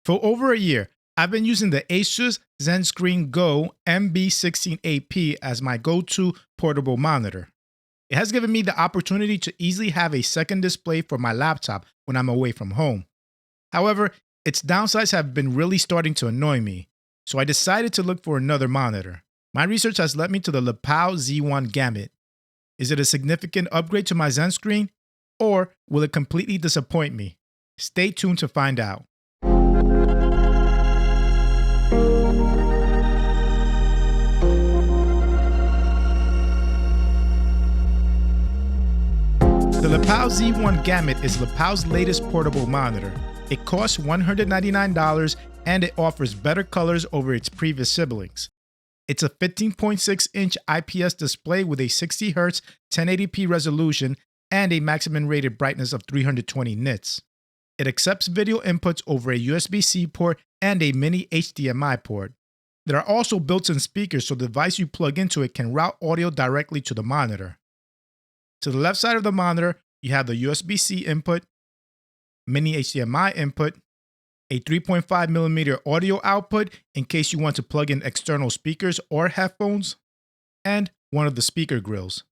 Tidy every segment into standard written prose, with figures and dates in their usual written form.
For over a year, I've been using the Asus ZenScreen Go MB16AP as my go-to portable monitor. It has given me the opportunity to easily have a second display for my laptop when I'm away from home. However, its downsides have been really starting to annoy me, so I decided to look for another monitor. My research has led me to the LePow Z1-Gamut. Is it a significant upgrade to my ZenScreen, or will it completely disappoint me? Stay tuned to find out. The LePow Z1-Gamut is LePow's latest portable monitor. It costs $199 and it offers better colors over its previous siblings. It's a 15.6-inch IPS display with a 60Hz 1080p resolution and a maximum rated brightness of 320 nits. It accepts video inputs over a USB-C port and a mini HDMI port. There are also built-in speakers so the device you plug into it can route audio directly to the monitor. To the left side of the monitor, you have the USB-C input, mini HDMI input, a 3.5mm audio output in case you want to plug in external speakers or headphones, and one of the speaker grills.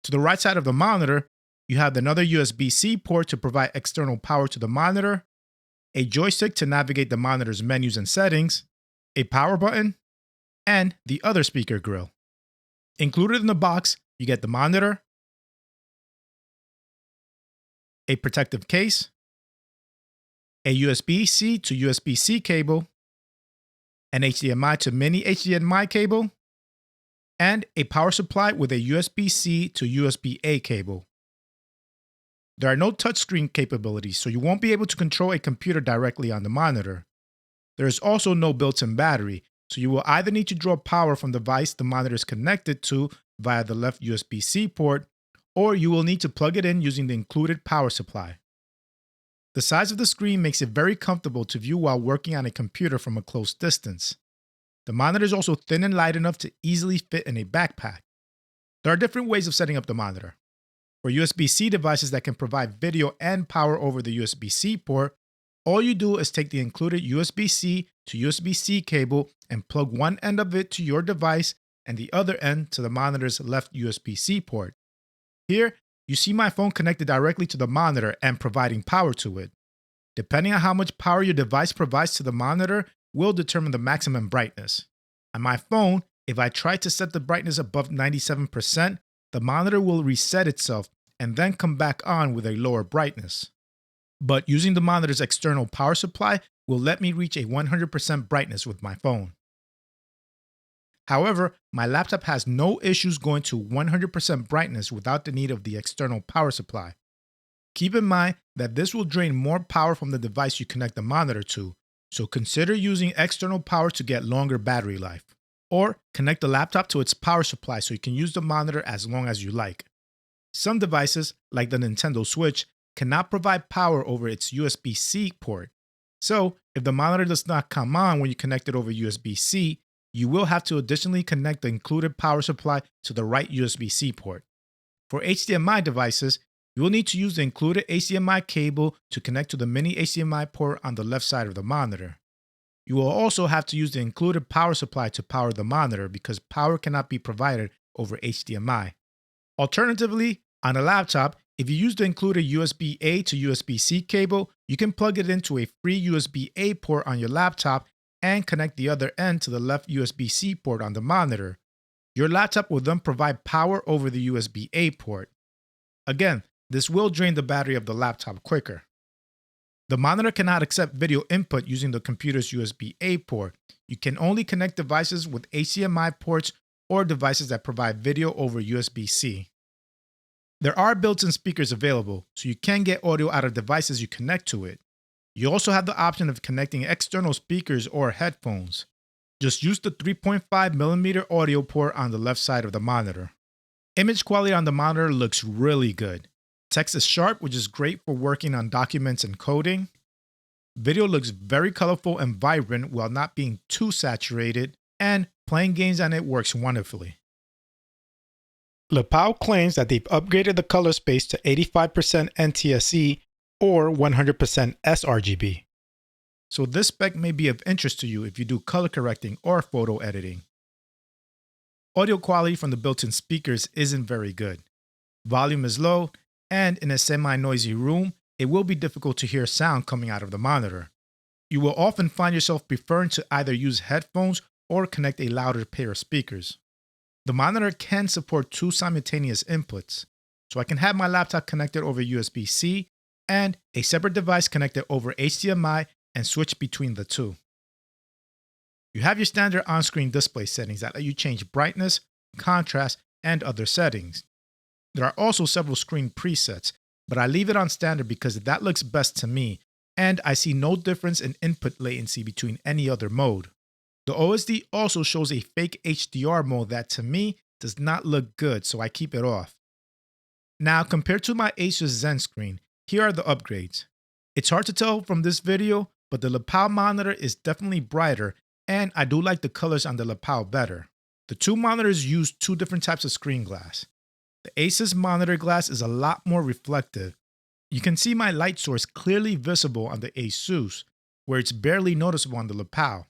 To the right side of the monitor, you have another USB-C port to provide external power to the monitor, a joystick to navigate the monitor's menus and settings, a power button, and the other speaker grill. Included in the box, you get the monitor, a protective case, a USB-C to USB-C cable, an HDMI to mini HDMI cable, and a power supply with a USB-C to USB-A cable. There are no touchscreen capabilities, so you won't be able to control a computer directly on the monitor. There is also no built-in battery, so you will either need to draw power from the device the monitor is connected to via the left USB-C port, or you will need to plug it in using the included power supply. The size of the screen makes it very comfortable to view while working on a computer from a close distance. The monitor is also thin and light enough to easily fit in a backpack. There are different ways of setting up the monitor. For USB-C devices that can provide video and power over the USB-C port, all you do is take the included USB-C to USB-C cable and plug one end of it to your device and the other end to the monitor's left USB-C port. Here, you see my phone connected directly to the monitor and providing power to it. Depending on how much power your device provides to the monitor will determine the maximum brightness. On my phone, if I try to set the brightness above 97%, the monitor will reset itself and then come back on with a lower brightness. But using the monitor's external power supply will let me reach a 100% brightness with my phone. However, my laptop has no issues going to 100% brightness without the need of the external power supply. Keep in mind that this will drain more power from the device you connect the monitor to, so consider using external power to get longer battery life. Or connect the laptop to its power supply so you can use the monitor as long as you like. Some devices, like the Nintendo Switch, cannot provide power over its USB-C port. So, if the monitor does not come on when you connect it over USB-C, you will have to additionally connect the included power supply to the right USB-C port. For HDMI devices, you will need to use the included HDMI cable to connect to the mini HDMI port on the left side of the monitor. You will also have to use the included power supply to power the monitor because power cannot be provided over HDMI. Alternatively, on a laptop, if you use the included USB-A to USB-C cable, you can plug it into a free USB-A port on your laptop and connect the other end to the left USB-C port on the monitor. Your laptop will then provide power over the USB-A port. Again, this will drain the battery of the laptop quicker. The monitor cannot accept video input using the computer's USB-A port. You can only connect devices with HDMI ports or devices that provide video over USB-C. There are built-in speakers available, so you can get audio out of devices you connect to it. You also have the option of connecting external speakers or headphones. Just use the 3.5mm audio port on the left side of the monitor. Image quality on the monitor looks really good. Text is sharp, which is great for working on documents and coding. Video looks very colorful and vibrant while not being too saturated, and playing games on it works wonderfully. LePow claims that they've upgraded the color space to 85% NTSC or 100% sRGB. so this spec may be of interest to you if you do color correcting or photo editing. Audio quality from the built-in speakers isn't very good. Volume is low, and in a semi-noisy room, it will be difficult to hear sound coming out of the monitor. You will often find yourself preferring to either use headphones or connect a louder pair of speakers. The monitor can support 2 simultaneous inputs, so I can have my laptop connected over USB-C and a separate device connected over HDMI and switch between the two. You have your standard on-screen display settings that let you change brightness, contrast, and other settings. There are also several screen presets, but I leave it on standard because that looks best to me, and I see no difference in input latency between any other mode. The OSD also shows a fake HDR mode that to me does not look good, so I keep it off. Now, compared to my Asus ZenScreen, here are the upgrades. It's hard to tell from this video, but the LePow monitor is definitely brighter, and I do like the colors on the LePow better. The two monitors use 2 different types of screen glass. The Asus monitor glass is a lot more reflective. You can see my light source clearly visible on the Asus, where it's barely noticeable on the LePow.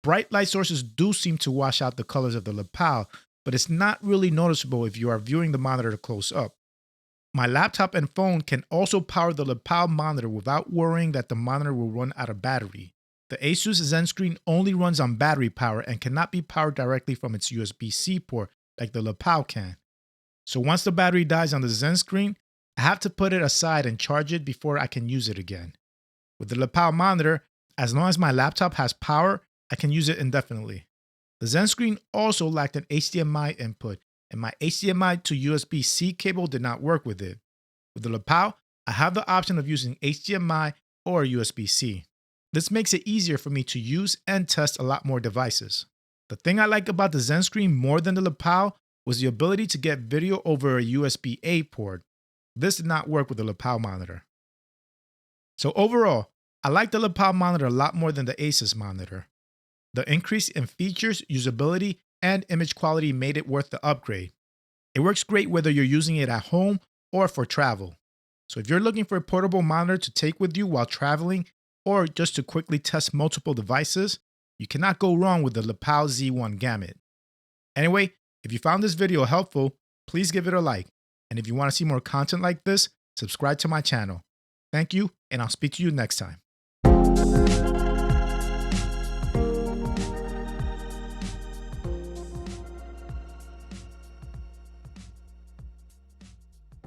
Bright light sources do seem to wash out the colors of the LePow, but it's not really noticeable if you are viewing the monitor close up. My laptop and phone can also power the LePow monitor without worrying that the monitor will run out of battery. The Asus ZenScreen only runs on battery power and cannot be powered directly from its USB-C port like the LePow can. So once the battery dies on the ZenScreen, I have to put it aside and charge it before I can use it again. With the LePow monitor, as long as my laptop has power, I can use it indefinitely. The ZenScreen also lacked an HDMI input, and my HDMI to USB-C cable did not work with it. With the LePow, I have the option of using HDMI or USB-C. This makes it easier for me to use and test a lot more devices. The thing I like about the ZenScreen more than the LePow was the ability to get video over a USB-A port. This did not work with the LePow monitor. So overall, I like the LePow monitor a lot more than the Asus monitor. The increase in features, usability, and image quality made it worth the upgrade. It works great whether you're using it at home or for travel. So if you're looking for a portable monitor to take with you while traveling or just to quickly test multiple devices, you cannot go wrong with the LePow Z1-Gamut. Anyway, if you found this video helpful, please give it a like. And if you want to see more content like this, subscribe to my channel. Thank you, and I'll speak to you next time.